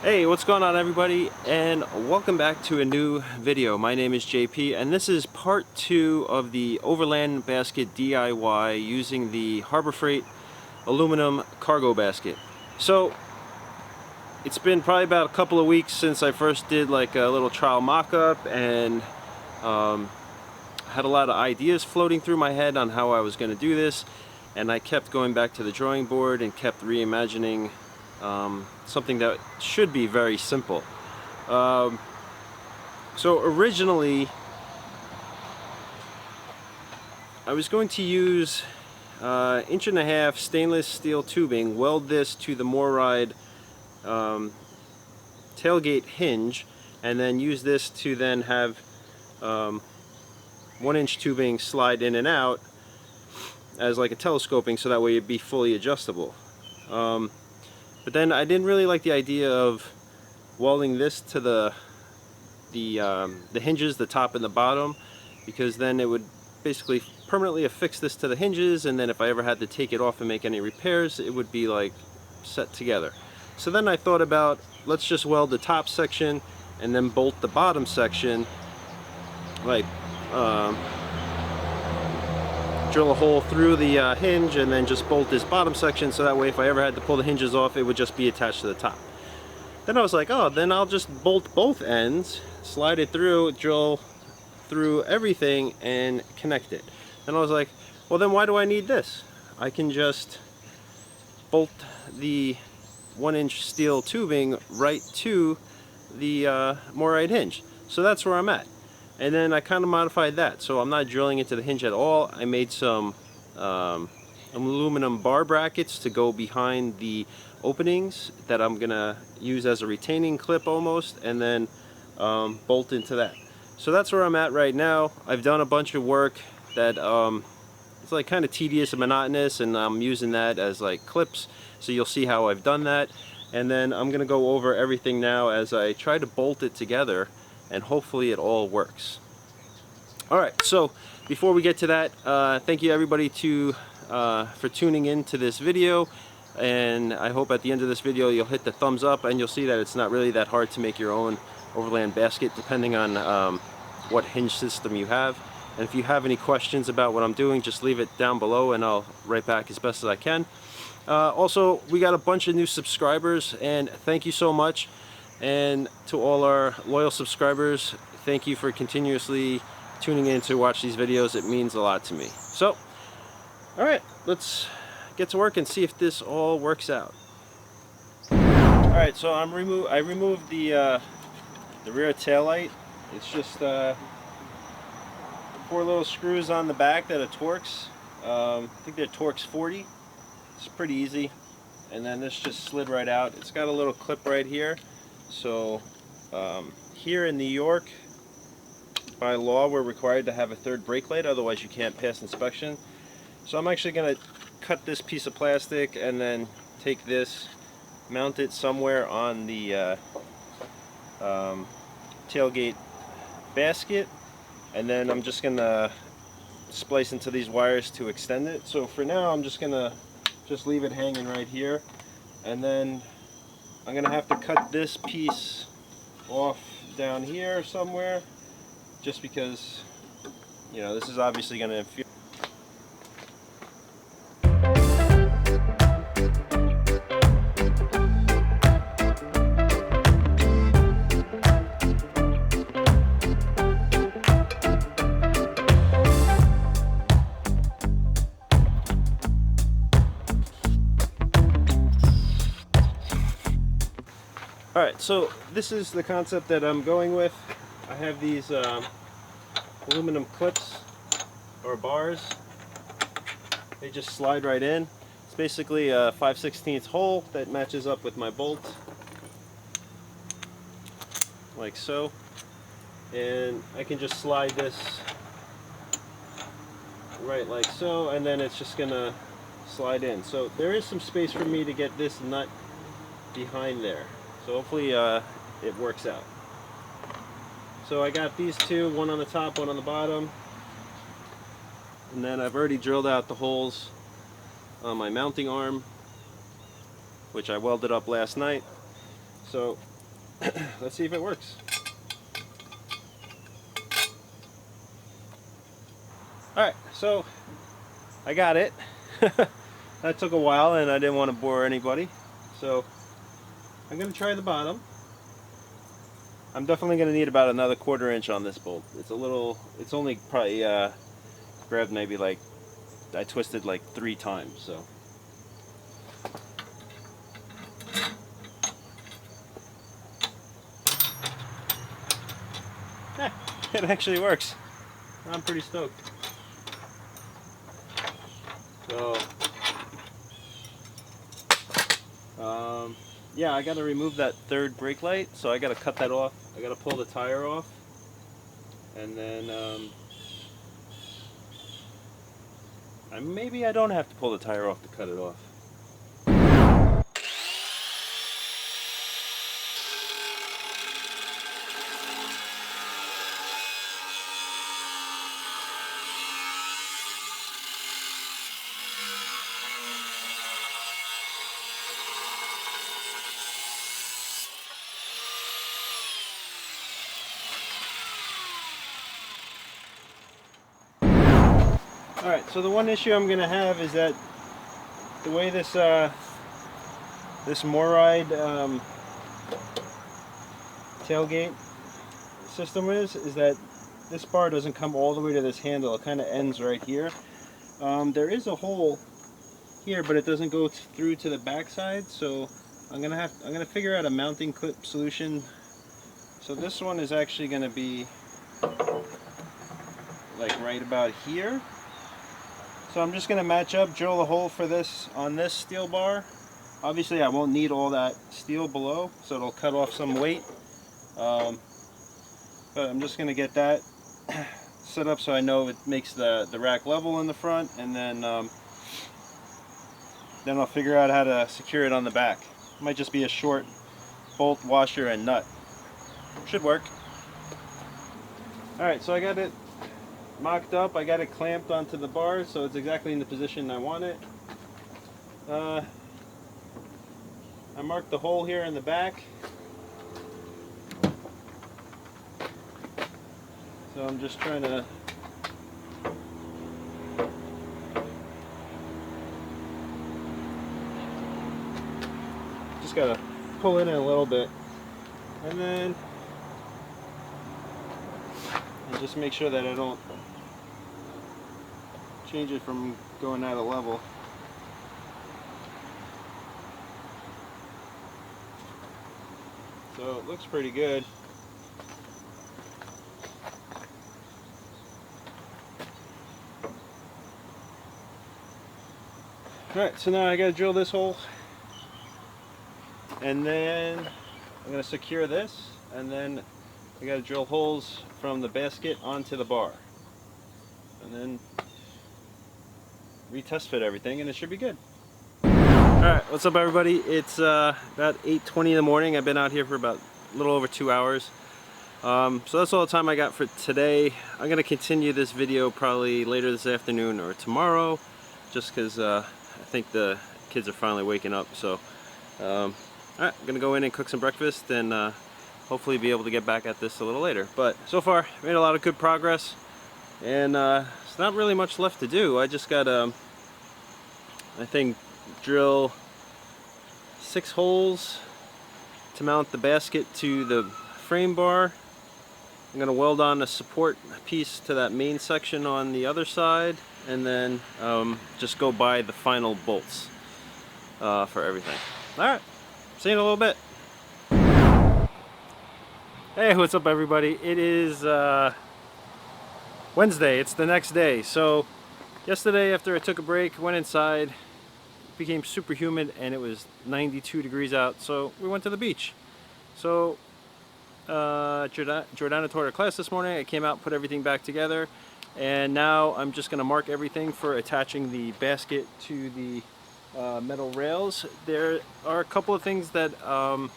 Hey, what's going on everybody, and welcome back to a new video. My name is JP and this is part 2 of the Overland basket DIY using the Harbor Freight aluminum cargo basket. So it's been probably about a couple of weeks since I first did like a little trial mock-up, and had a lot of ideas floating through my head on how I was going to do this, and I kept going back to the drawing board and kept reimagining something that should be very simple. So originally I was going to use 1.5 inch stainless steel tubing, weld this to the Moride tailgate hinge, and then use this to then have 1-inch tubing slide in and out as like a telescoping, so that way it'd be fully adjustable. But then I didn't really like the idea of welding this to the hinges, the top and the bottom, because then it would basically permanently affix this to the hinges, and then if I ever had to take it off and make any repairs, it would be like set together. So then I thought about, let's just weld the top section and then bolt the bottom section, like drill a hole through the hinge and then just bolt this bottom section, so that way if I ever had to pull the hinges off, it would just be attached to the top. Then I was like, oh, then I'll just bolt both ends, slide it through, drill through everything and connect it. Then I was like, well, then why do I need this? I can just bolt the 1-inch steel tubing right to the Moride hinge. So that's where I'm at. And then I kind of modified that, so I'm not drilling into the hinge at all. I made some aluminum bar brackets to go behind the openings that I'm gonna use as a retaining clip almost, and then bolt into that. So that's where I'm at right now. I've done a bunch of work that it's like kind of tedious and monotonous, and I'm using that as like clips, so you'll see how I've done that. And then I'm gonna go over everything now as I try to bolt it together, and hopefully it all works. Alright, so before we get to that, thank you everybody for tuning in to this video, and I hope at the end of this video you'll hit the thumbs up, and you'll see that it's not really that hard to make your own overland basket, depending on what hinge system you have. And if you have any questions about what I'm doing, just leave it down below and I'll write back as best as I can. Also, we got a bunch of new subscribers, and thank you so much. And to all our loyal subscribers, thank you for continuously tuning in to watch these videos. It means a lot to me. So, alright, let's get to work and see if this all works out. Alright, so I removed the rear tail light. It's just 4 little screws on the back that are Torx. I think they're Torx 40. It's pretty easy. And then this just slid right out. It's got a little clip right here. So here in New York, by law, we're required to have a 3rd brake light, otherwise you can't pass inspection. So I'm actually going to cut this piece of plastic and then take this, mount it somewhere on the tailgate basket, and then I'm just going to splice into these wires to extend it. So for now I'm just going to leave it hanging right here, and then I'm going to have to cut this piece off down here somewhere, just because, you know, this is obviously going to interfere. Alright, so this is the concept that I'm going with. I have these aluminum clips or bars. They just slide right in. It's basically a 5/16 hole that matches up with my bolt, like so. And I can just slide this right like so, and then it's just gonna slide in. So there is some space for me to get this nut behind there. So hopefully it works out. So I got these two, one on the top, one on the bottom. And then I've already drilled out the holes on my mounting arm, which I welded up last night. So let's see if it works. Alright, so I got it. That took a while and I didn't want to bore anybody. So I'm going to try the bottom. I'm definitely going to need about another 1/4 inch on this bolt. It's only probably grabbed maybe like, I twisted like 3 times, so. It actually works. I'm pretty stoked. So, yeah, I got to remove that 3rd brake light, so I got to cut that off. I got to pull the tire off, and then maybe I don't have to pull the tire off to cut it off. Alright, so the one issue I'm going to have is that the way this this Moride tailgate system is that this bar doesn't come all the way to this handle. It kind of ends right here. There is a hole here, but it doesn't go through to the back side, so I'm gonna figure out a mounting clip solution. So this one is actually going to be like right about here. So I'm just going to match up, drill a hole for this on this steel bar. Obviously I won't need all that steel below, so it'll cut off some weight. But I'm just going to get that set up so I know it makes the rack level in the front, and then I'll figure out how to secure it on the back. It might just be a short bolt, washer, and nut. Should work. Alright, so I got it mocked up. I got it clamped onto the bar so it's exactly in the position I want it. I marked the hole here in the back. So I'm just trying to gotta pull it in a little bit, and then just make sure that I don't change it from going out of level. So it looks pretty good. Alright, so now I gotta drill this hole, and then I'm gonna secure this, and then I gotta drill holes from the basket onto the bar, and then retest fit everything, and it should be good. Alright, what's up everybody? It's about 8:20 in the morning. I've been out here for about a little over 2 hours. So that's all the time I got for today. I'm going to continue this video probably later this afternoon or tomorrow, just because I think the kids are finally waking up. So, alright, I'm going to go in and cook some breakfast and hopefully be able to get back at this a little later. But so far, made a lot of good progress, and it's not really much left to do. I just got I think drill 6 holes to mount the basket to the frame bar. I'm going to weld on a support piece to that main section on the other side, and then just go buy the final bolts for everything. Alright, see you in a little bit. Hey, what's up everybody? It is Wednesday, it's the next day. So yesterday after I took a break, went inside, became super humid, and it was 92 degrees out, so we went to the beach. So Jordana taught her class this morning. I came out, put everything back together, and now I'm just going to mark everything for attaching the basket to the metal rails. There are a couple of things that I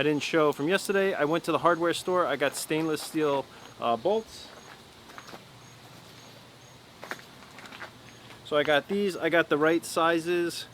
didn't show from yesterday. I went to the hardware store. I got stainless steel bolts. So I got these. I got the right sizes.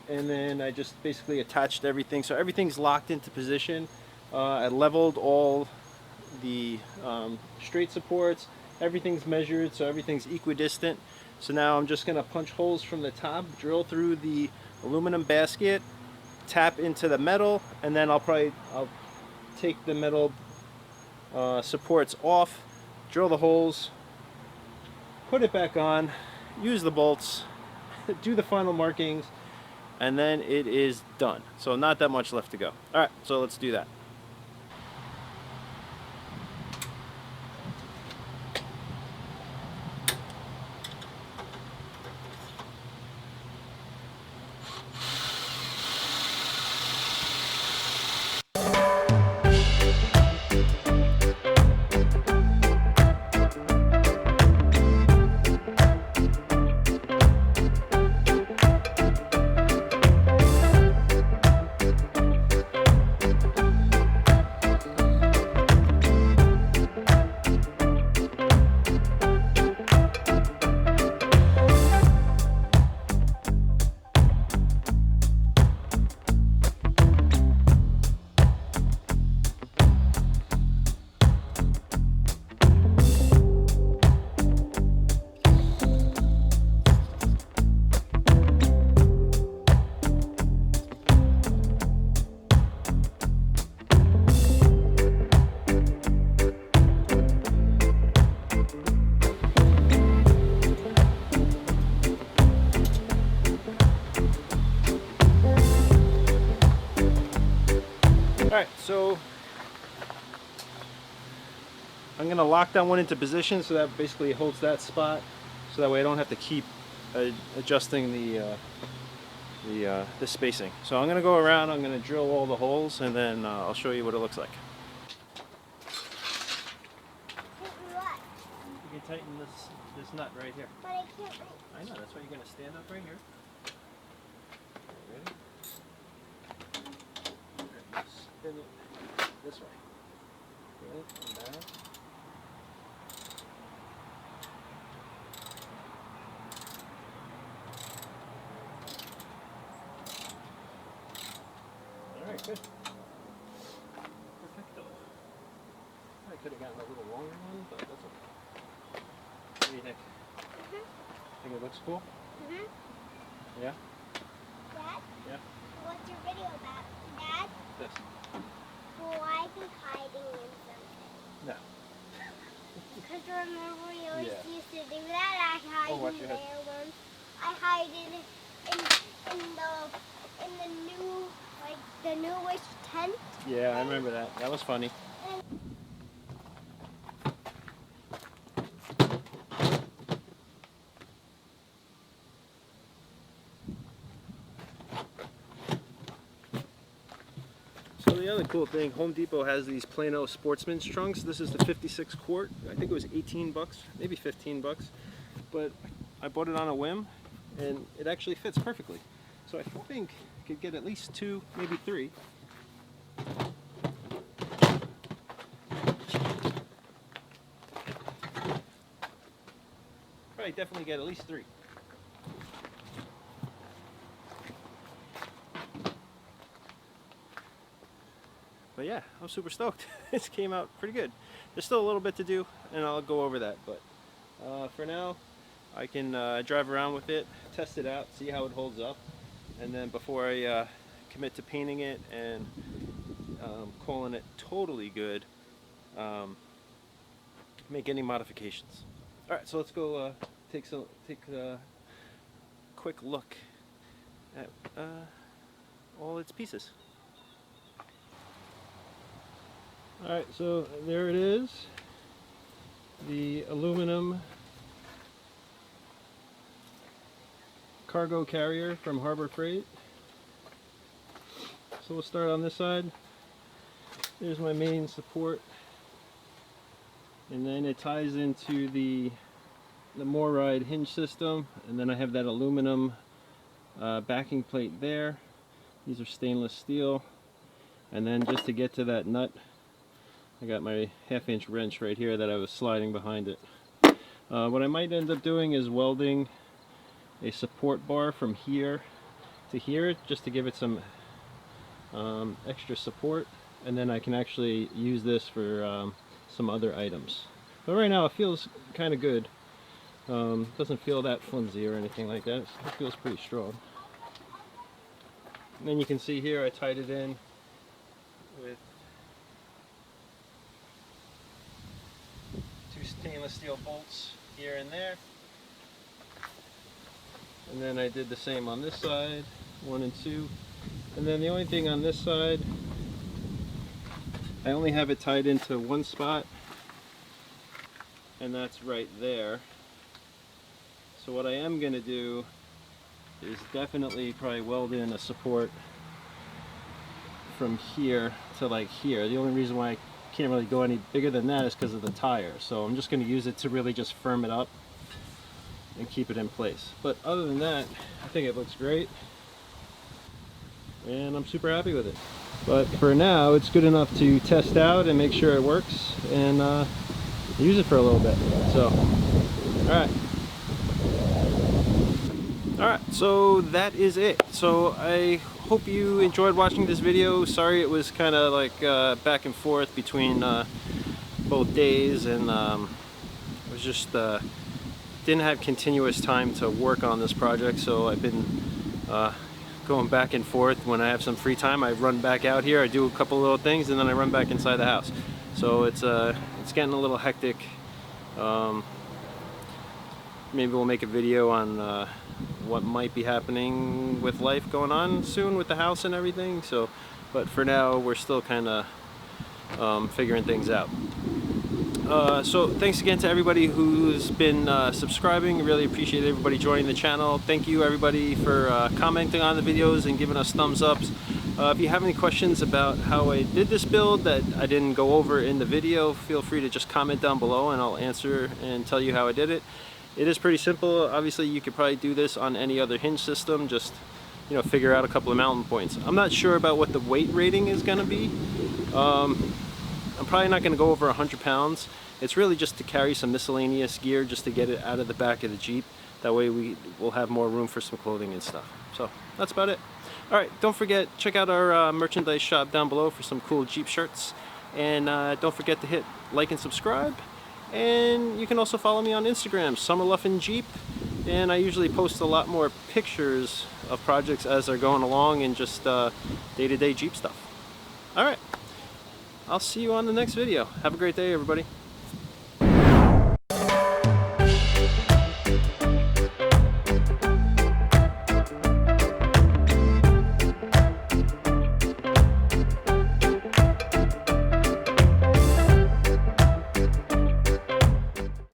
and then I just basically attached everything. So everything's locked into position. I leveled all the straight supports. Everything's measured, so everything's equidistant. So now I'm just going to punch holes from the top, drill through the aluminum basket, tap into the metal, and then I'll take the metal supports off, drill the holes, put it back on, use the bolts, do the final markings, and then it is done. So not that much left to go. Alright, so let's do that. Alright, so I'm going to lock that one into position so that basically holds that spot, so that way I don't have to keep adjusting the spacing. So I'm going to go around, I'm going to drill all the holes, and then I'll show you what it looks like. You can tighten this nut right here. But I can't reach. I know, that's why you're going to stand up right here. Ready? Spin it this way. Good, and back. Alright, good. Perfecto. I could have gotten a little longer one, but that's okay. What do you think? Think it looks cool? Yeah? Dad? Yeah? What's your video about? Dad? This. Well, I think hiding in something. No. Because remember we always Yeah. used to do that? I hide Oh, watch in your there head. once. I hide in the new, like the newish tent. Yeah, I remember that. That was funny. So the other cool thing, Home Depot has these Plano Sportsman's trunks. This is the 56 quart. I think it was 18 bucks, maybe 15 bucks. But I bought it on a whim, and it actually fits perfectly. So I think I could get at least 2, maybe 3. Probably definitely get at least 3. But yeah, I'm super stoked. This came out pretty good. There's still a little bit to do, and I'll go over that. But for now, I can drive around with it, test it out, see how it holds up, and then before I commit to painting it and calling it totally good, make any modifications. All right, so let's go take a quick look at all its pieces. Alright, so there it is, the aluminum cargo carrier from Harbor Freight. So we'll start on this side. There's my main support, and then it ties into the Moride hinge system, and then I have that aluminum backing plate there. These are stainless steel, and then just to get to that nut, I got my 1/2-inch wrench right here that I was sliding behind it. What I might end up doing is welding a support bar from here to here just to give it some extra support, and then I can actually use this for some other items. But right now it feels kind of good. Doesn't feel that flimsy or anything like that. It feels pretty strong. And then you can see here I tied it in with 2 stainless steel bolts here and there. And then I did the same on this side, 1 and 2. And then the only thing on this side, I only have it tied into one spot, and that's right there. So what I am going to do is definitely probably weld in a support from here to like here. The only reason why I can't really go any bigger than that is because of the tire. So I'm just going to use it to really just firm it up and keep it in place. But other than that, I think it looks great, and I'm super happy with it. But for now, it's good enough to test out and make sure it works, and use it for a little bit. So, alright, so that is it. So I hope you enjoyed watching this video. Sorry it was kind of like back and forth between both days, and it was just didn't have continuous time to work on this project, so I've been going back and forth. When I have some free time, I run back out here, I do a couple little things, and then I run back inside the house. So it's getting a little hectic. Maybe we'll make a video on what might be happening with life going on soon with the house and everything. So, but for now, we're still kind of figuring things out. So thanks again to everybody who's been subscribing. Really appreciate everybody joining the channel. Thank you everybody for commenting on the videos and giving us thumbs ups. If you have any questions about how I did this build that I didn't go over in the video, feel free to just comment down below and I'll answer and tell you how I did it. It is pretty simple. Obviously you could probably do this on any other hinge system, just figure out a couple of mounting points. I'm not sure about what the weight rating is going to be. I'm probably not going to go over 100 pounds. It's really just to carry some miscellaneous gear, just to get it out of the back of the Jeep. That way we will have more room for some clothing and stuff. So that's about it. Alright, don't forget, check out our merchandise shop down below for some cool Jeep shirts. And don't forget to hit like and subscribe. And you can also follow me on Instagram, Summerluffin Jeep. And I usually post a lot more pictures of projects as they're going along and just day-to-day Jeep stuff. Alright, I'll see you on the next video. Have a great day, everybody.